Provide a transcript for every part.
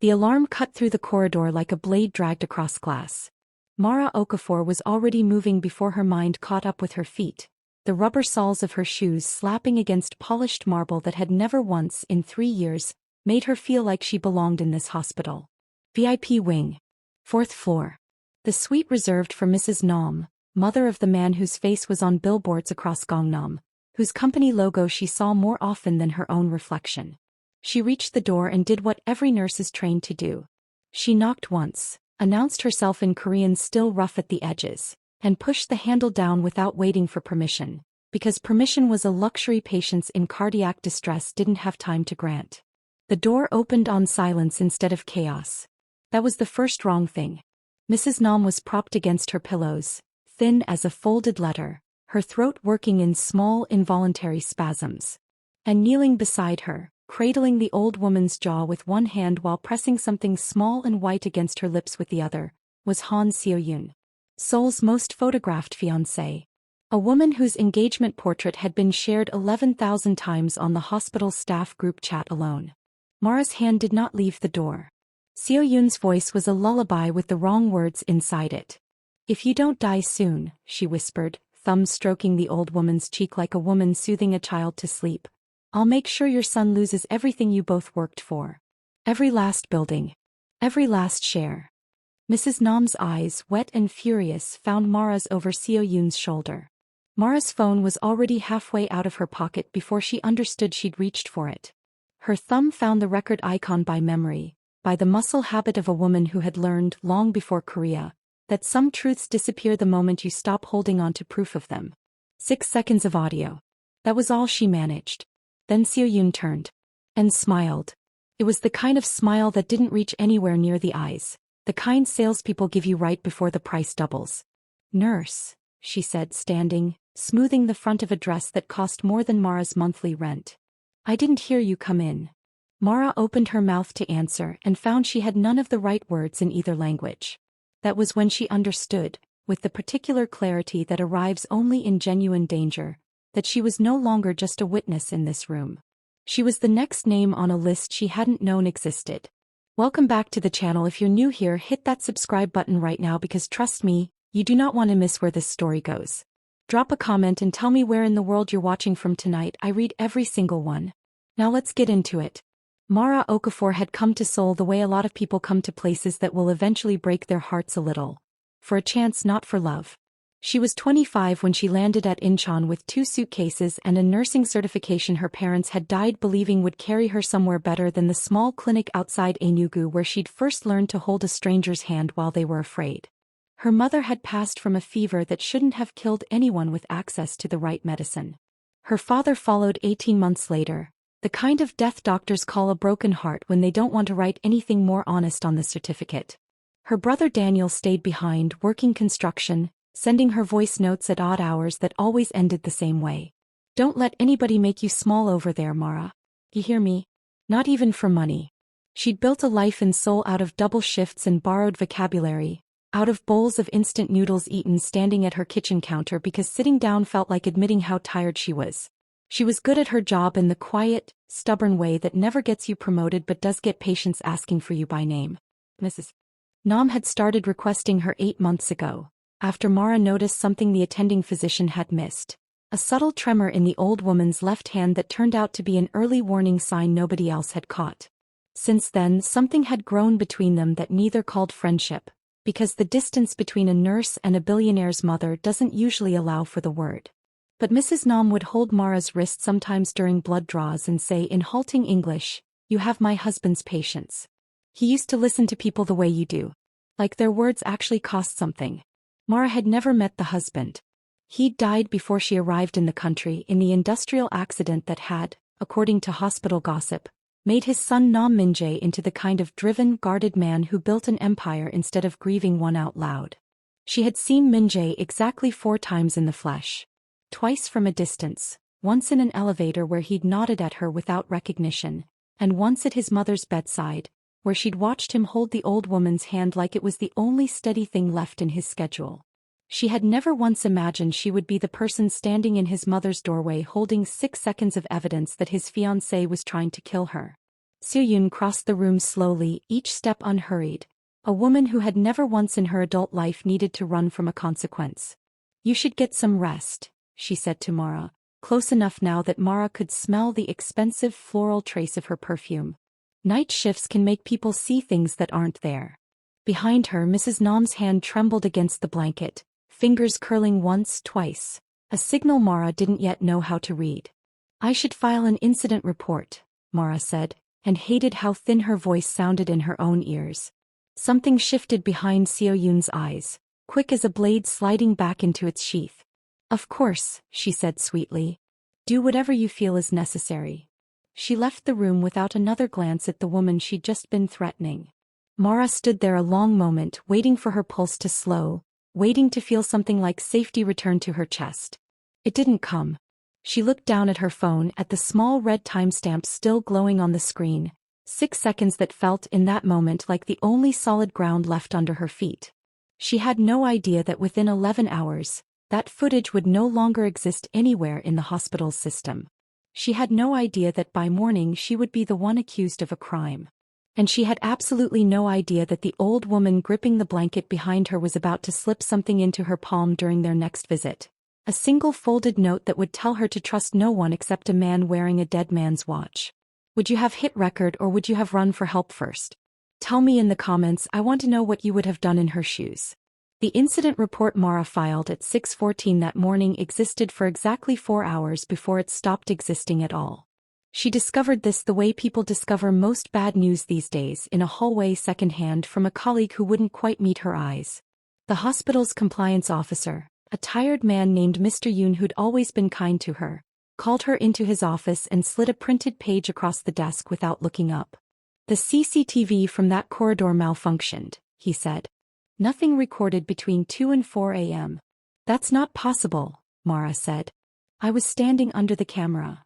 The alarm cut through the corridor like a blade dragged across glass. Mara Okafor was already moving before her mind caught up with her feet, the rubber soles of her shoes slapping against polished marble that had never once in 3 years made her feel like she belonged in this hospital. VIP wing. 4th floor. The suite reserved for Mrs. Nam, mother of the man whose face was on billboards across Gangnam, whose company logo she saw more often than her own reflection. She reached the door and did what every nurse is trained to do. She knocked once, announced herself in Korean still rough at the edges, and pushed the handle down without waiting for permission, because permission was a luxury patients in cardiac distress didn't have time to grant. The door opened on silence instead of chaos. That was the first wrong thing. Mrs. Nam was propped against her pillows, thin as a folded letter, her throat working in small involuntary spasms. And kneeling beside her, cradling the old woman's jaw with one hand while pressing something small and white against her lips with the other, was Han Seo-yoon, Seoul's most photographed fiancée. A woman whose engagement portrait had been shared 11,000 times on the hospital staff group chat alone. Mara's hand did not leave the door. Seo-yoon's voice was a lullaby with the wrong words inside it. "If you don't die soon," she whispered, thumb stroking the old woman's cheek like a woman soothing a child to sleep, "I'll make sure your son loses everything you both worked for. Every last building. Every last share." Mrs. Nam's eyes, wet and furious, found Mara's over Seo-yoon's shoulder. Mara's phone was already halfway out of her pocket before she understood she'd reached for it. Her thumb found the record icon by memory, by the muscle habit of a woman who had learned, long before Korea, that some truths disappear the moment you stop holding on to proof of them. 6 seconds of audio. That was all she managed. Then Seo-yoon turned. And smiled. It was the kind of smile that didn't reach anywhere near the eyes, the kind salespeople give you right before the price doubles. "Nurse," she said, standing, smoothing the front of a dress that cost more than Mara's monthly rent. "I didn't hear you come in." Mara opened her mouth to answer and found she had none of the right words in either language. That was when she understood, with the particular clarity that arrives only in genuine danger, that she was no longer just a witness in this room. She was the next name on a list she hadn't known existed. Welcome back to the channel. If you're new here, hit that subscribe button right now because trust me, you do not want to miss where this story goes. Drop a comment and tell me where in the world you're watching from tonight. I read every single one. Now let's get into it. Mara Okafor had come to Seoul the way a lot of people come to places that will eventually break their hearts a little. For a chance, not for love. She was 25 when she landed at Incheon with 2 suitcases and a nursing certification her parents had died believing would carry her somewhere better than the small clinic outside Enugu where she'd first learned to hold a stranger's hand while they were afraid. Her mother had passed from a fever that shouldn't have killed anyone with access to the right medicine. Her father followed 18 months later, the kind of death doctors call a broken heart when they don't want to write anything more honest on the certificate. Her brother Daniel stayed behind, working construction, sending her voice notes at odd hours that always ended the same way. "Don't let anybody make you small over there, Mara. You hear me? Not even for money." She'd built a life in Seoul out of double shifts and borrowed vocabulary, out of bowls of instant noodles eaten standing at her kitchen counter because sitting down felt like admitting how tired she was. She was good at her job in the quiet, stubborn way that never gets you promoted but does get patients asking for you by name. Mrs. Nam had started requesting her 8 months ago, after Mara noticed something the attending physician had missed. A subtle tremor in the old woman's left hand that turned out to be an early warning sign nobody else had caught. Since then, something had grown between them that neither called friendship, because the distance between a nurse and a billionaire's mother doesn't usually allow for the word. But Mrs. Nam would hold Mara's wrist sometimes during blood draws and say in halting English, "You have my husband's patience. He used to listen to people the way you do. Like their words actually cost something." Mara had never met the husband. He'd died before she arrived in the country in the industrial accident that had, according to hospital gossip, made his son Nam Minjay into the kind of driven, guarded man who built an empire instead of grieving one out loud. She had seen Minjay exactly 4 times in the flesh. Twice from a distance, once in an elevator where he'd nodded at her without recognition, and once at his mother's bedside, where she'd watched him hold the old woman's hand like it was the only steady thing left in his schedule. She had never once imagined she would be the person standing in his mother's doorway holding 6 seconds of evidence that his fiancé was trying to kill her. Soo-yoon crossed the room slowly, each step unhurried. A woman who had never once in her adult life needed to run from a consequence. You should get some rest, she said to Mara, close enough now that Mara could smell the expensive floral trace of her perfume. Night shifts can make people see things that aren't there. Behind her, Mrs. Nam's hand trembled against the blanket, fingers curling once, twice. A signal Mara didn't yet know how to read. I should file an incident report, Mara said, and hated how thin her voice sounded in her own ears. Something shifted behind Seo-yoon's eyes, quick as a blade sliding back into its sheath. Of course, she said sweetly. Do whatever you feel is necessary. She left the room without another glance at the woman she'd just been threatening. Mara stood there a long moment, waiting for her pulse to slow, waiting to feel something like safety return to her chest. It didn't come. She looked down at her phone, at the small red timestamp still glowing on the screen, 6 seconds that felt in that moment like the only solid ground left under her feet. She had no idea that within 11 hours, that footage would no longer exist anywhere in the hospital's system. She had no idea that by morning she would be the one accused of a crime. And she had absolutely no idea that the old woman gripping the blanket behind her was about to slip something into her palm during their next visit. A single folded note that would tell her to trust no one except a man wearing a dead man's watch. Would you have hit record or would you have run for help first? Tell me in the comments. I want to know what you would have done in her shoes. The incident report Mara filed at 6:14 that morning existed for exactly 4 hours before it stopped existing at all. She discovered this the way people discover most bad news these days, in a hallway secondhand from a colleague who wouldn't quite meet her eyes. The hospital's compliance officer, a tired man named Mr. Yoon who'd always been kind to her, called her into his office and slid a printed page across the desk without looking up. The CCTV from that corridor malfunctioned, he said. Nothing recorded between 2 and 4 a.m. That's not possible, Mara said. I was standing under the camera.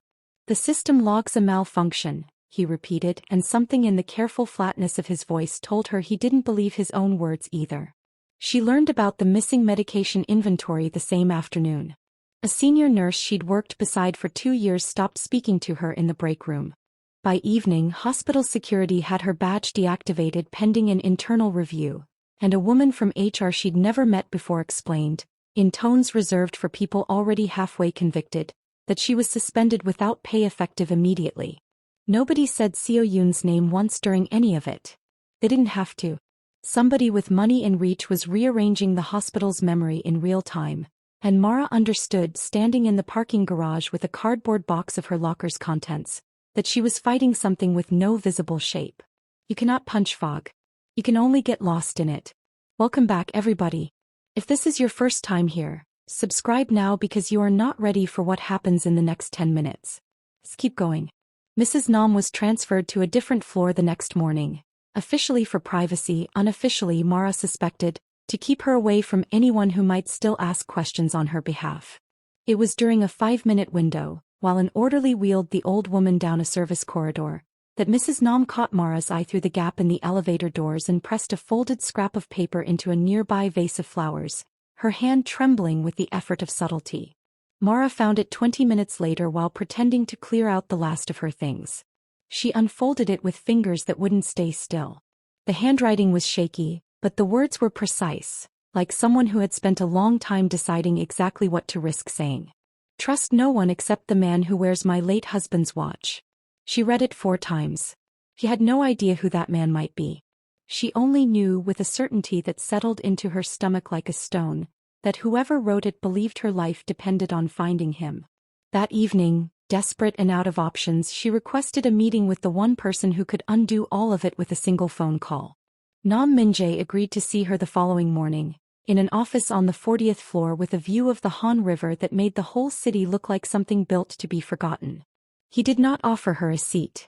The system logs a malfunction, he repeated, and something in the careful flatness of his voice told her he didn't believe his own words either. She learned about the missing medication inventory the same afternoon. A senior nurse she'd worked beside for 2 years stopped speaking to her in the break room. By evening, hospital security had her badge deactivated pending an internal review, and a woman from HR she'd never met before explained, in tones reserved for people already halfway convicted, that she was suspended without pay effective immediately. Nobody said Seo-yoon's name once during any of it. They didn't have to. Somebody with money and reach was rearranging the hospital's memory in real time, and Mara understood, standing in the parking garage with a cardboard box of her locker's contents, that she was fighting something with no visible shape. You cannot punch fog. You can only get lost in it. Welcome back, everybody. If this is your first time here, subscribe now because you are not ready for what happens in the next 10 minutes. Let's keep going. Mrs. Nam was transferred to a different floor the next morning. Officially for privacy, unofficially Mara suspected, to keep her away from anyone who might still ask questions on her behalf. It was during a 5-minute window, while an orderly wheeled the old woman down a service corridor, that Mrs. Nam caught Mara's eye through the gap in the elevator doors and pressed a folded scrap of paper into a nearby vase of flowers, her hand trembling with the effort of subtlety. Mara found it 20 minutes later while pretending to clear out the last of her things. She unfolded it with fingers that wouldn't stay still. The handwriting was shaky, but the words were precise, like someone who had spent a long time deciding exactly what to risk saying. Trust no one except the man who wears my late husband's watch. She read it 4 times. She had no idea who that man might be. She only knew with a certainty that settled into her stomach like a stone, that whoever wrote it believed her life depended on finding him. That evening, desperate and out of options, she requested a meeting with the one person who could undo all of it with a single phone call. Nam Minjay agreed to see her the following morning, in an office on the 40th floor with a view of the Han River that made the whole city look like something built to be forgotten. He did not offer her a seat.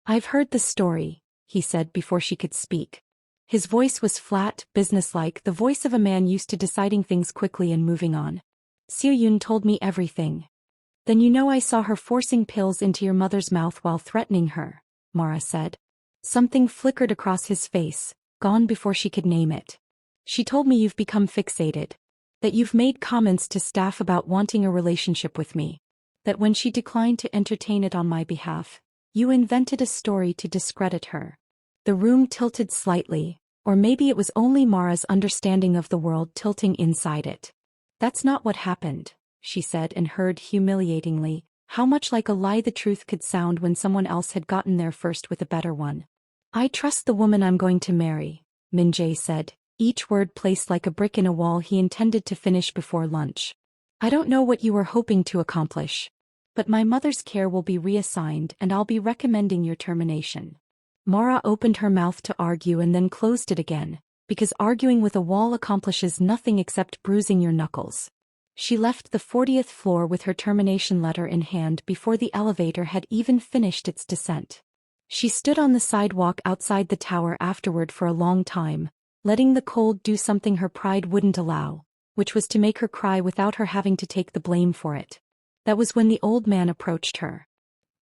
I've heard the story, he said before she could speak. His voice was flat, businesslike, the voice of a man used to deciding things quickly and moving on. Seo-yoon told me everything. Then you know I saw her forcing pills into your mother's mouth while threatening her, Mara said. Something flickered across his face, gone before she could name it. She told me you've become fixated. That you've made comments to staff about wanting a relationship with me. That when she declined to entertain it on my behalf, You invented a story to discredit her. The room tilted slightly, or maybe it was only Mara's understanding of the world tilting inside it. That's not what happened, she said and heard humiliatingly, how much like a lie the truth could sound when someone else had gotten there first with a better one. I trust the woman I'm going to marry, Minjay said, each word placed like a brick in a wall he intended to finish before lunch. I don't know what you were hoping to accomplish, but my mother's care will be reassigned and I'll be recommending your termination. Mara opened her mouth to argue and then closed it again, because arguing with a wall accomplishes nothing except bruising your knuckles. She left the 40th floor with her termination letter in hand before the elevator had even finished its descent. She stood on the sidewalk outside the tower afterward for a long time, letting the cold do something her pride wouldn't allow, which was to make her cry without her having to take the blame for it. That was when the old man approached her.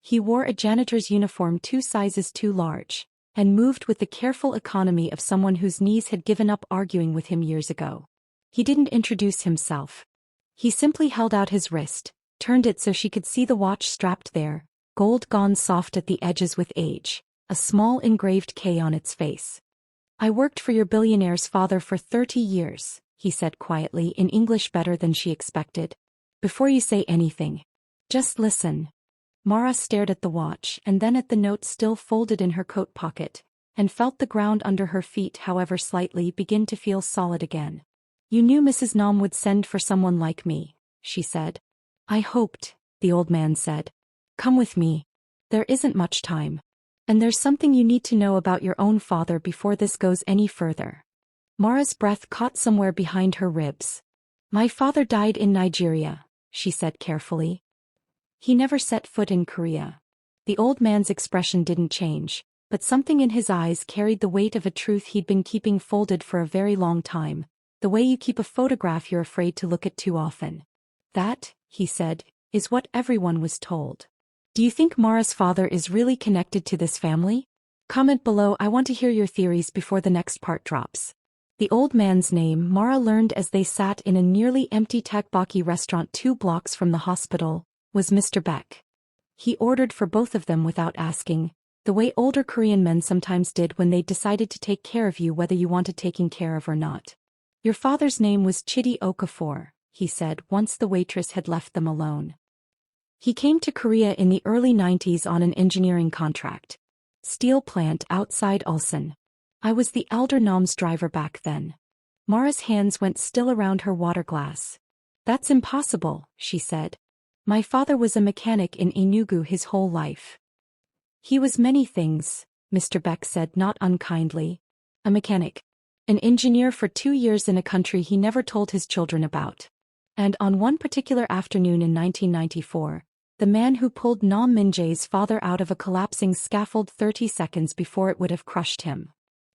He wore a janitor's uniform 2 sizes too large, and moved with the careful economy of someone whose knees had given up arguing with him years ago. He didn't introduce himself. He simply held out his wrist, turned it so she could see the watch strapped there, gold gone soft at the edges with age, a small engraved K on its face. I worked for your billionaire's father for 30 years, he said quietly in English better than she expected. Before you say anything, just listen. Mara stared at the watch and then at the note still folded in her coat pocket, and felt the ground under her feet however slightly begin to feel solid again. You knew Mrs. Nam would send for someone like me, she said. I hoped, the old man said. Come with me. There isn't much time. And there's something you need to know about your own father before this goes any further. Mara's breath caught somewhere behind her ribs. My father died in Nigeria, she said carefully. He never set foot in Korea. The old man's expression didn't change, but something in his eyes carried the weight of a truth he'd been keeping folded for a very long time, the way you keep a photograph you're afraid to look at too often. That, he said, is what everyone was told. Do you think Mara's father is really connected to this family? Comment below. I want to hear your theories before the next part drops. The old man's name Mara learned as they sat in a nearly empty tteokbokki restaurant 2 blocks from the hospital, was Mr. Beck. He ordered for both of them without asking, the way older Korean men sometimes did when they decided to take care of you whether you wanted taking care of or not. Your father's name was Chidi Okafor, he said once the waitress had left them alone. He came to Korea in the early 90s on an engineering contract. Steel plant outside Ulsan. I was the elder Nam's driver back then. Mara's hands went still around her water glass. That's impossible, she said. My father was a mechanic in Enugu his whole life. He was many things, Mr. Beck said not unkindly. A mechanic. An engineer for 2 years in a country he never told his children about. And on one particular afternoon in 1994, the man who pulled Nam Minjay's father out of a collapsing scaffold 30 seconds before it would have crushed him.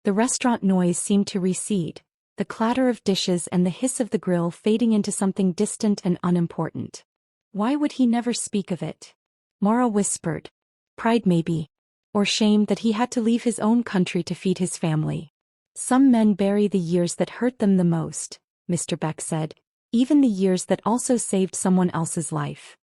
The restaurant noise seemed to recede, the clatter of dishes and the hiss of the grill fading into something distant and unimportant. Why would he never speak of it? Mara whispered. Pride maybe. Or shame that he had to leave his own country to feed his family. Some men bury the years that hurt them the most, Mr. Beck said, even the years that also saved someone else's life.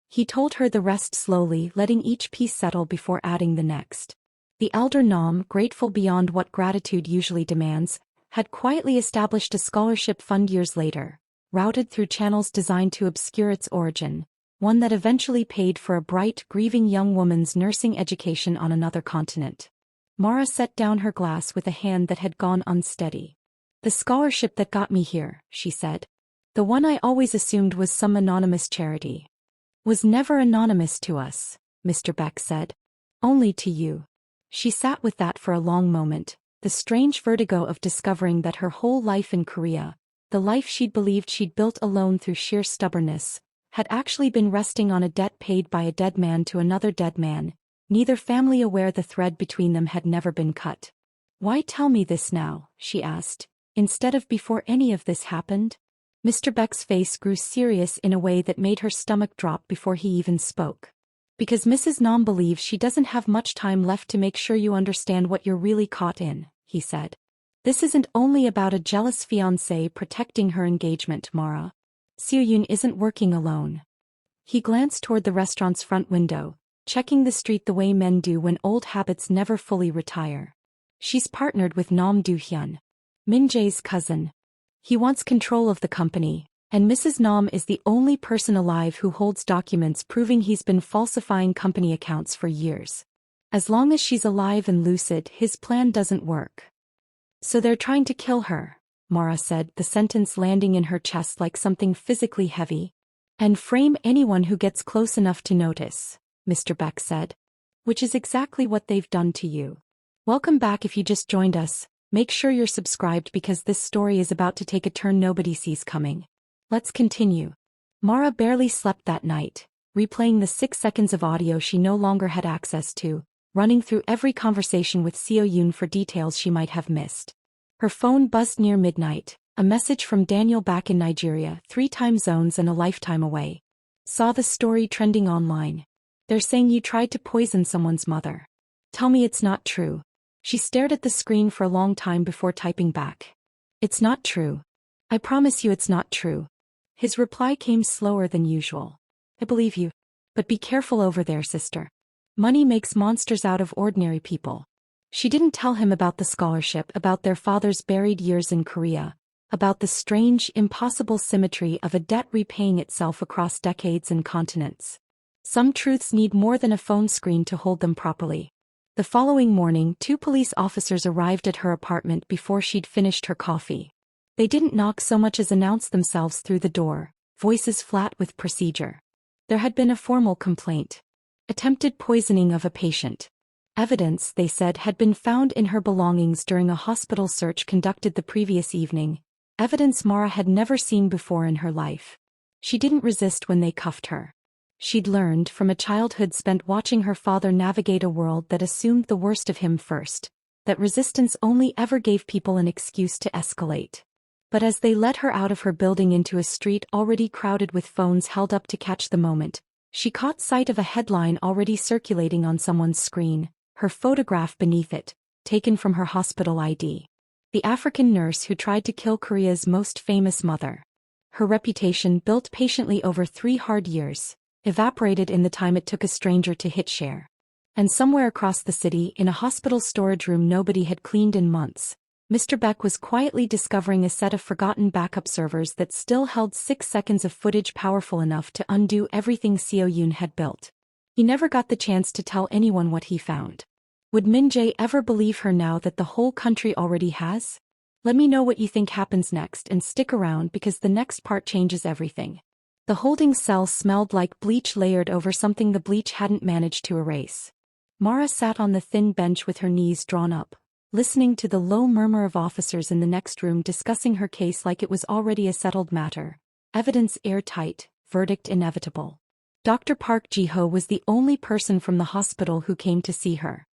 He told her the rest slowly, letting each piece settle before adding the next. The elder Nam, grateful beyond what gratitude usually demands, had quietly established a scholarship fund years later, routed through channels designed to obscure its origin, one that eventually paid for a bright, grieving young woman's nursing education on another continent. Mara set down her glass with a hand that had gone unsteady. The scholarship that got me here, she said. The one I always assumed was some anonymous charity. Was never anonymous to us, Mr. Beck said. Only to you. She sat with that for a long moment, the strange vertigo of discovering that her whole life in Korea, the life she'd believed she'd built alone through sheer stubbornness, had actually been resting on a debt paid by a dead man to another dead man, neither family aware the thread between them had never been cut. Why tell me this now, she asked, instead of before any of this happened? Mr. Beck's face grew serious in a way that made her stomach drop before he even spoke. Because Mrs. Nam believes she doesn't have much time left to make sure you understand what you're really caught in, he said. This isn't only about a jealous fiancé protecting her engagement, Mara. Soo-yoon isn't working alone. He glanced toward the restaurant's front window, checking the street the way men do when old habits never fully retire. She's partnered with Nam Do-hyun, Minjay's cousin. He wants control of the company, and Mrs. Nam is the only person alive who holds documents proving he's been falsifying company accounts for years. As long as she's alive and lucid, his plan doesn't work. So they're trying to kill her, Mara said, the sentence landing in her chest like something physically heavy. And frame anyone who gets close enough to notice, Mr. Beck said. Which is exactly what they've done to you. Welcome back. If you just joined us, make sure you're subscribed because this story is about to take a turn nobody sees coming. Let's continue. Mara barely slept that night, replaying the 6 seconds of audio she no longer had access to, running through every conversation with Seo-yoon for details she might have missed. Her phone buzzed near midnight, a message from Daniel back in Nigeria, 3 time zones and a lifetime away. Saw the story trending online. They're saying you tried to poison someone's mother. Tell me it's not true. She stared at the screen for a long time before typing back. It's not true. I promise you it's not true. His reply came slower than usual. I believe you. But be careful over there, sister. Money makes monsters out of ordinary people. She didn't tell him about the scholarship, about their father's buried years in Korea, about the strange, impossible symmetry of a debt repaying itself across decades and continents. Some truths need more than a phone screen to hold them properly. The following morning, 2 police officers arrived at her apartment before she'd finished her coffee. They didn't knock so much as announce themselves through the door, voices flat with procedure. There had been a formal complaint. Attempted poisoning of a patient. Evidence, they said, had been found in her belongings during a hospital search conducted the previous evening. Evidence Mara had never seen before in her life. She didn't resist when they cuffed her. She'd learned from a childhood spent watching her father navigate a world that assumed the worst of him first, that resistance only ever gave people an excuse to escalate. But as they let her out of her building into a street already crowded with phones held up to catch the moment, she caught sight of a headline already circulating on someone's screen, her photograph beneath it, taken from her hospital ID. The African nurse who tried to kill Korea's most famous mother. Her reputation, built patiently over 3 hard years, evaporated in the time it took a stranger to hit share. And somewhere across the city, in a hospital storage room nobody had cleaned in months, Mr. Beck was quietly discovering a set of forgotten backup servers that still held 6 seconds of footage powerful enough to undo everything Seo-yoon had built. He never got the chance to tell anyone what he found. Would Minjay ever believe her now that the whole country already has? Let me know what you think happens next and stick around because the next part changes everything. The holding cell smelled like bleach layered over something the bleach hadn't managed to erase. Mara sat on the thin bench with her knees drawn up, listening to the low murmur of officers in the next room discussing her case like it was already a settled matter. Evidence airtight, verdict inevitable. Dr. Park Ji-ho was the only person from the hospital who came to see her.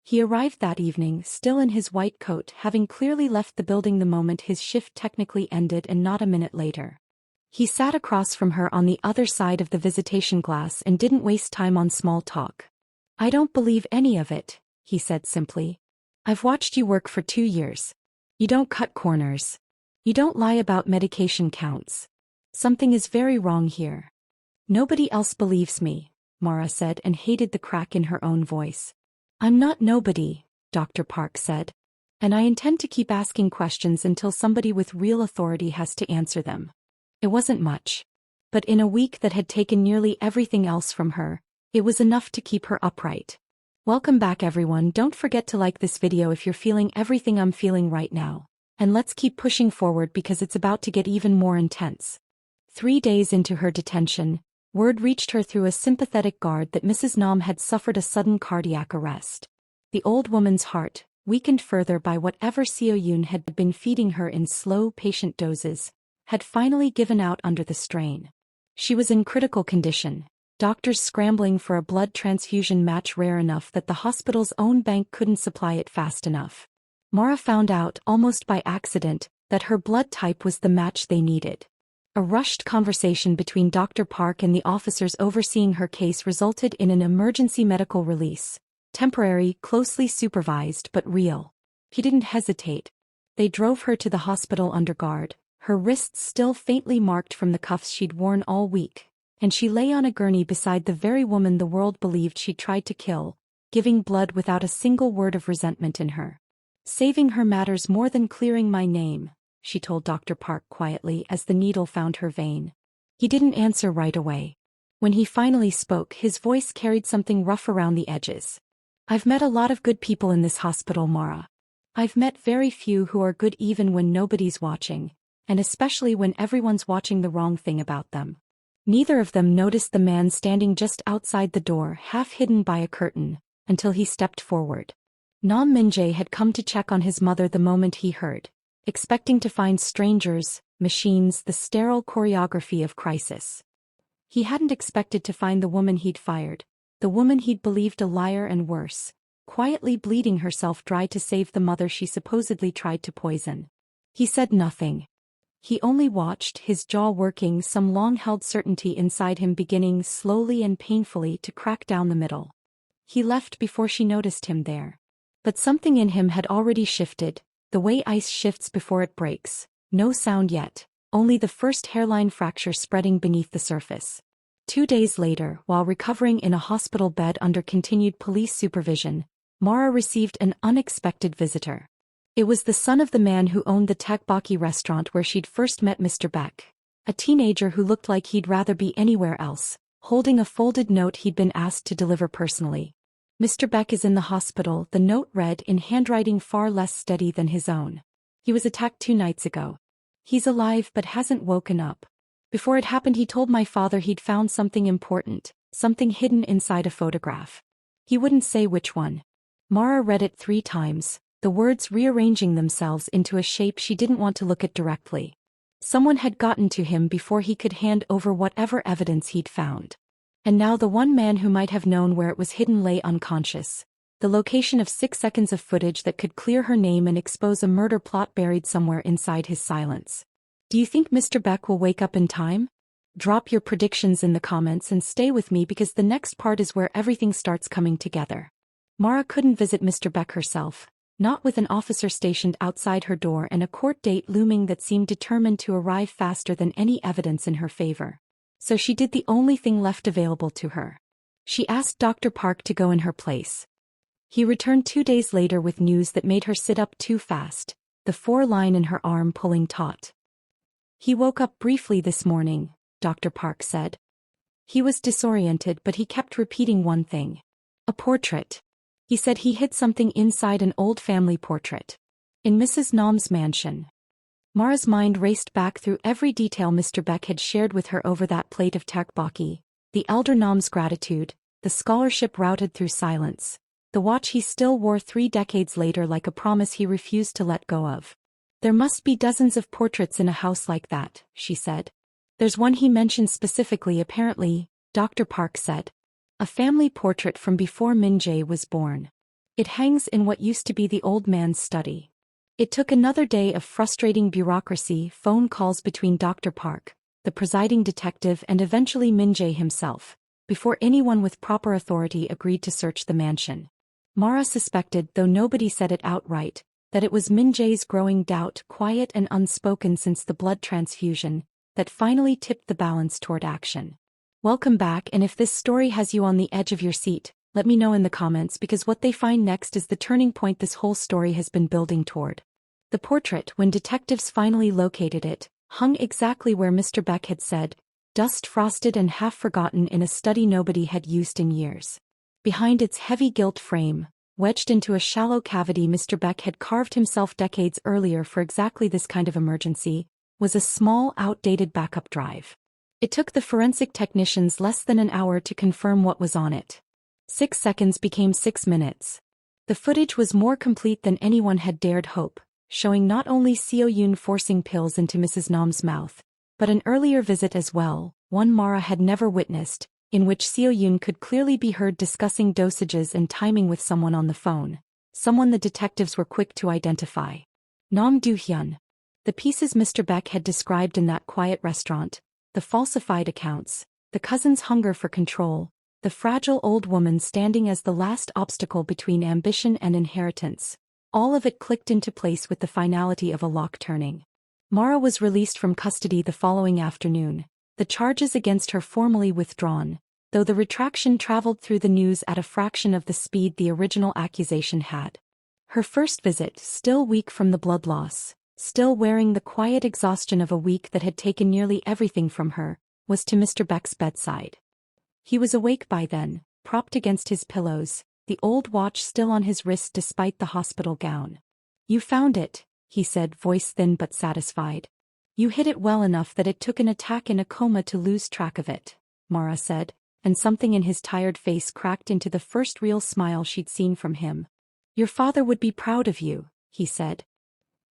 He arrived that evening, still in his white coat, having clearly left the building the moment his shift technically ended and not a minute later. He sat across from her on the other side of the visitation glass and didn't waste time on small talk. I don't believe any of it, he said simply. I've watched you work for 2 years. You don't cut corners. You don't lie about medication counts. Something is very wrong here. Nobody else believes me, Mara said and hated the crack in her own voice. I'm not nobody, Dr. Park said. And I intend to keep asking questions until somebody with real authority has to answer them. It wasn't much. But in a week that had taken nearly everything else from her, it was enough to keep her upright. Welcome back everyone. Don't forget to like this video if you're feeling everything I'm feeling right now. And let's keep pushing forward because it's about to get even more intense. 3 days into her detention, word reached her through a sympathetic guard that Mrs. Nam had suffered a sudden cardiac arrest. The old woman's heart, weakened further by whatever Seo-yoon had been feeding her in slow, patient doses, had finally given out under the strain. She was in critical condition. Doctors scrambling for a blood transfusion match rare enough that the hospital's own bank couldn't supply it fast enough. Mara found out, almost by accident, that her blood type was the match they needed. A rushed conversation between Dr. Park and the officers overseeing her case resulted in an emergency medical release. Temporary, closely supervised but real. He didn't hesitate. They drove her to the hospital under guard, her wrists still faintly marked from the cuffs she'd worn all week. And she lay on a gurney beside the very woman the world believed she'd tried to kill, giving blood without a single word of resentment in her. Saving her matters more than clearing my name, she told Dr. Park quietly as the needle found her vein. He didn't answer right away. When he finally spoke, his voice carried something rough around the edges. I've met a lot of good people in this hospital, Mara. I've met very few who are good even when nobody's watching, and especially when everyone's watching the wrong thing about them. Neither of them noticed the man standing just outside the door, half hidden by a curtain, until he stepped forward. Minjay had come to check on his mother the moment he heard, expecting to find strangers, machines, the sterile choreography of crisis. He hadn't expected to find the woman he'd fired, the woman he'd believed a liar and worse, quietly bleeding herself dry to save the mother she supposedly tried to poison. He said nothing. He only watched, his jaw working, some long-held certainty inside him beginning slowly and painfully to crack down the middle. He left before she noticed him there. But something in him had already shifted, the way ice shifts before it breaks. No sound yet, only the first hairline fracture spreading beneath the surface. 2 days later, while recovering in a hospital bed under continued police supervision, Mara received an unexpected visitor. It was the son of the man who owned the tteokbokki restaurant where she'd first met Mr. Beck, a teenager who looked like he'd rather be anywhere else, holding a folded note he'd been asked to deliver personally. Mr. Beck is in the hospital, the note read in handwriting far less steady than his own. He was attacked 2 nights ago. He's alive but hasn't woken up. Before it happened, he told my father he'd found something important, something hidden inside a photograph. He wouldn't say which one. Mara read it 3 times, the words rearranging themselves into a shape she didn't want to look at directly. Someone had gotten to him before he could hand over whatever evidence he'd found. And now the one man who might have known where it was hidden lay unconscious. The location of 6 seconds of footage that could clear her name and expose a murder plot buried somewhere inside his silence. Do you think Mr. Beck will wake up in time? Drop your predictions in the comments and stay with me because the next part is where everything starts coming together. Mara couldn't visit Mr. Beck herself, not with an officer stationed outside her door and a court date looming that seemed determined to arrive faster than any evidence in her favor. So she did the only thing left available to her. She asked Dr. Park to go in her place. He returned 2 days later with news that made her sit up too fast, the 4 line in her arm pulling taut. He woke up briefly this morning, Dr. Park said. He was disoriented, but he kept repeating one thing. A portrait. He said he hid something inside an old family portrait. In Mrs. Nam's mansion. Mara's mind raced back through every detail Mr. Beck had shared with her over that plate of tteokbokki, the elder Nam's gratitude, the scholarship routed through silence, the watch he still wore 3 decades later like a promise he refused to let go of. There must be dozens of portraits in a house like that, she said. There's one he mentioned specifically apparently, Dr. Park said. A family portrait from before Minjay was born. It hangs in what used to be the old man's study. It took another day of frustrating bureaucracy, phone calls between Dr. Park, the presiding detective and eventually Minjay himself, before anyone with proper authority agreed to search the mansion. Mara suspected, though nobody said it outright, that it was Minjay's growing doubt, quiet and unspoken since the blood transfusion, that finally tipped the balance toward action. Welcome back, and if this story has you on the edge of your seat, let me know in the comments because what they find next is the turning point this whole story has been building toward. The portrait, when detectives finally located it, hung exactly where Mr. Beck had said, dust-frosted and half-forgotten in a study nobody had used in years. Behind its heavy gilt frame, wedged into a shallow cavity Mr. Beck had carved himself decades earlier for exactly this kind of emergency, was a small, outdated backup drive. It took the forensic technicians less than an hour to confirm what was on it. 6 seconds became 6 minutes. The footage was more complete than anyone had dared hope, showing not only Seo Yoon forcing pills into Mrs. Nam's mouth, but an earlier visit as well, one Mara had never witnessed, in which Seo Yoon could clearly be heard discussing dosages and timing with someone on the phone, someone the detectives were quick to identify. Nam Do-hyun. The pieces Mr. Beck had described in that quiet restaurant, the falsified accounts, the cousin's hunger for control, the fragile old woman standing as the last obstacle between ambition and inheritance. All of it clicked into place with the finality of a lock turning. Mara was released from custody the following afternoon, the charges against her formally withdrawn, though the retraction traveled through the news at a fraction of the speed the original accusation had. Her first visit, still weak from the blood loss, still wearing the quiet exhaustion of a week that had taken nearly everything from her, was to Mr. Beck's bedside. He was awake by then, propped against his pillows, the old watch still on his wrist despite the hospital gown. "You found it," he said, voice thin but satisfied. "You hid it well enough that it took an attack in a coma to lose track of it," Mara said, and something in his tired face cracked into the first real smile she'd seen from him. "Your father would be proud of you," he said.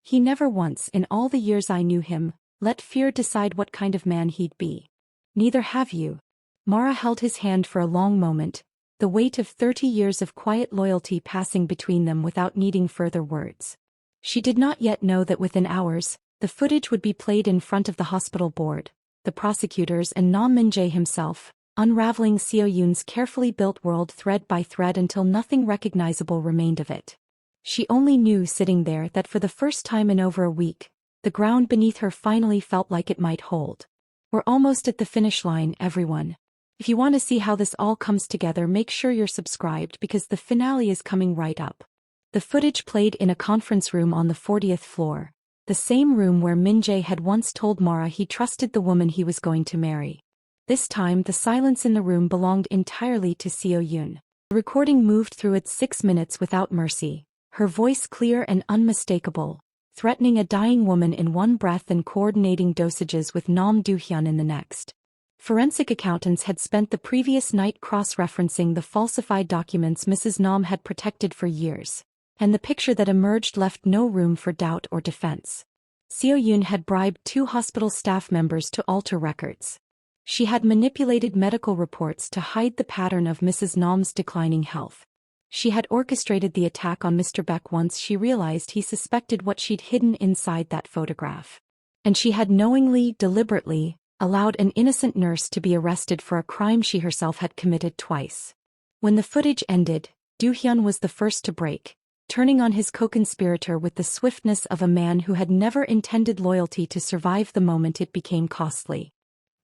"He never once, in all the years I knew him, let fear decide what kind of man he'd be. Neither have you." Mara held his hand for a long moment, the weight of 30 years of quiet loyalty passing between them without needing further words. She did not yet know that within hours, the footage would be played in front of the hospital board, the prosecutors and Minjay himself, unraveling Seo Yoon's carefully built world thread by thread until nothing recognizable remained of it. She only knew sitting there that for the first time in over a week, the ground beneath her finally felt like it might hold. "We're almost at the finish line, everyone. If you want to see how this all comes together, make sure you're subscribed because the finale is coming right up." The footage played in a conference room on the 40th floor, the same room where Minjay had once told Mara he trusted the woman he was going to marry. This time the silence in the room belonged entirely to Seo Yoon. The recording moved through its 6 minutes without mercy, her voice clear and unmistakable, threatening a dying woman in one breath and coordinating dosages with Nam Do-hyun in the next. Forensic accountants had spent the previous night cross-referencing the falsified documents Mrs. Nam had protected for years, and the picture that emerged left no room for doubt or defense. Seo Yoon had bribed 2 hospital staff members to alter records. She had manipulated medical reports to hide the pattern of Mrs. Nam's declining health. She had orchestrated the attack on Mr. Beck once she realized he suspected what she'd hidden inside that photograph. And she had knowingly, deliberately, allowed an innocent nurse to be arrested for a crime she herself had committed twice. When the footage ended, Do-hyun was the first to break, turning on his co-conspirator with the swiftness of a man who had never intended loyalty to survive the moment it became costly.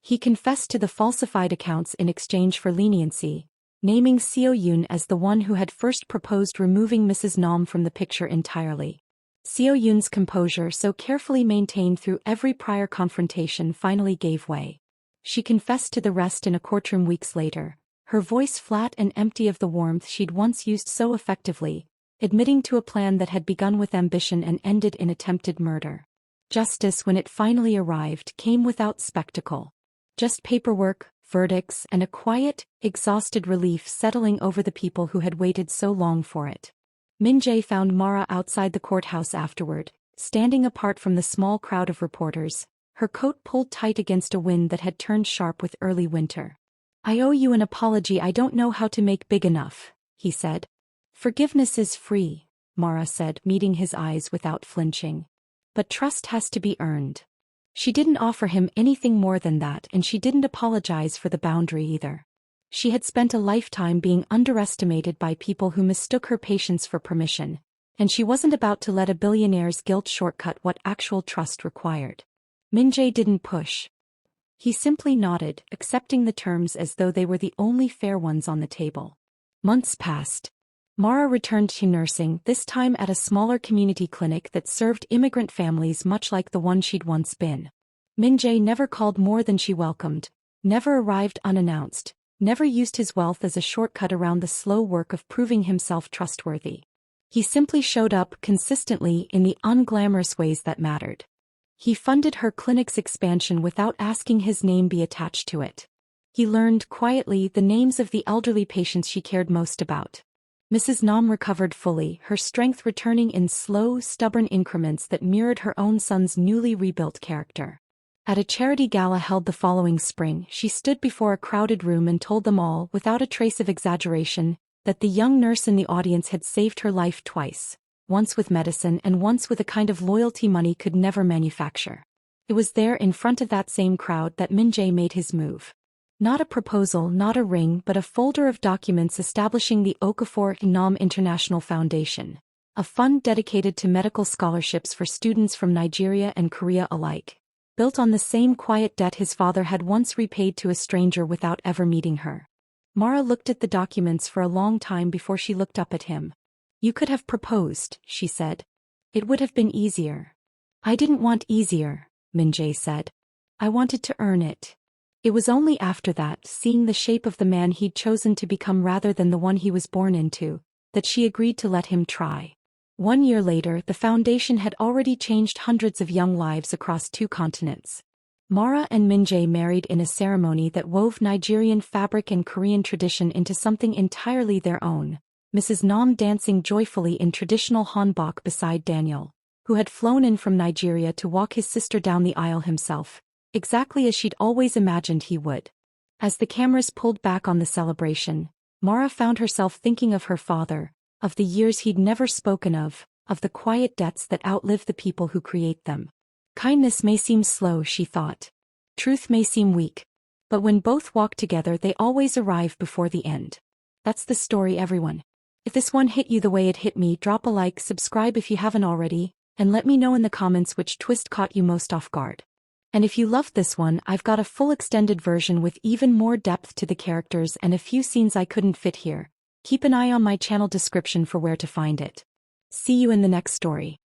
He confessed to the falsified accounts in exchange for leniency, naming Seo Yoon as the one who had first proposed removing Mrs. Nam from the picture entirely. Seo Yoon's composure, so carefully maintained through every prior confrontation, finally gave way. She confessed to the rest in a courtroom weeks later, her voice flat and empty of the warmth she'd once used so effectively, admitting to a plan that had begun with ambition and ended in attempted murder. Justice, when it finally arrived, came without spectacle. Just paperwork, verdicts, and a quiet, exhausted relief settling over the people who had waited so long for it. Minjay found Mara outside the courthouse afterward, standing apart from the small crowd of reporters, her coat pulled tight against a wind that had turned sharp with early winter. "I owe you an apology I don't know how to make big enough," he said. "Forgiveness is free," Mara said, meeting his eyes without flinching. "But trust has to be earned." She didn't offer him anything more than that, and she didn't apologize for the boundary either. She had spent a lifetime being underestimated by people who mistook her patience for permission, and she wasn't about to let a billionaire's guilt shortcut what actual trust required. Minjay didn't push. He simply nodded, accepting the terms as though they were the only fair ones on the table. Months passed. Mara returned to nursing, this time at a smaller community clinic that served immigrant families much like the one she'd once been. Minjay never called more than she welcomed, never arrived unannounced, never used his wealth as a shortcut around the slow work of proving himself trustworthy. He simply showed up consistently in the unglamorous ways that mattered. He funded her clinic's expansion without asking his name be attached to it. He learned quietly the names of the elderly patients she cared most about. Mrs. Nam recovered fully, her strength returning in slow, stubborn increments that mirrored her own son's newly rebuilt character. At a charity gala held the following spring, she stood before a crowded room and told them all, without a trace of exaggeration, that the young nurse in the audience had saved her life twice, once with medicine and once with a kind of loyalty money could never manufacture. It was there in front of that same crowd that Minjay made his move. Not a proposal, not a ring, but a folder of documents establishing the Afro-Korean International Foundation, a fund dedicated to medical scholarships for students from Nigeria and Korea alike. built on the same quiet debt his father had once repaid to a stranger without ever meeting her. Mara looked at the documents for a long time before she looked up at him. "You could have proposed," she said. "It would have been easier." "I didn't want easier," Minjay said. "I wanted to earn it." It was only after that, seeing the shape of the man he'd chosen to become rather than the one he was born into, that she agreed to let him try. 1 year later, the foundation had already changed hundreds of young lives across 2 continents. Mara and Minjay married in a ceremony that wove Nigerian fabric and Korean tradition into something entirely their own, Mrs. Nam dancing joyfully in traditional hanbok beside Daniel, who had flown in from Nigeria to walk his sister down the aisle himself, exactly as she'd always imagined he would. As the cameras pulled back on the celebration, Mara found herself thinking of her father, of the years he'd never spoken of the quiet debts that outlive the people who create them. Kindness may seem slow, she thought. Truth may seem weak. But when both walk together, they always arrive before the end. That's the story, everyone. If this one hit you the way it hit me, drop a like, subscribe if you haven't already, and let me know in the comments which twist caught you most off guard. And if you loved this one, I've got a full extended version with even more depth to the characters and a few scenes I couldn't fit here. Keep an eye on my channel description for where to find it. See you in the next story.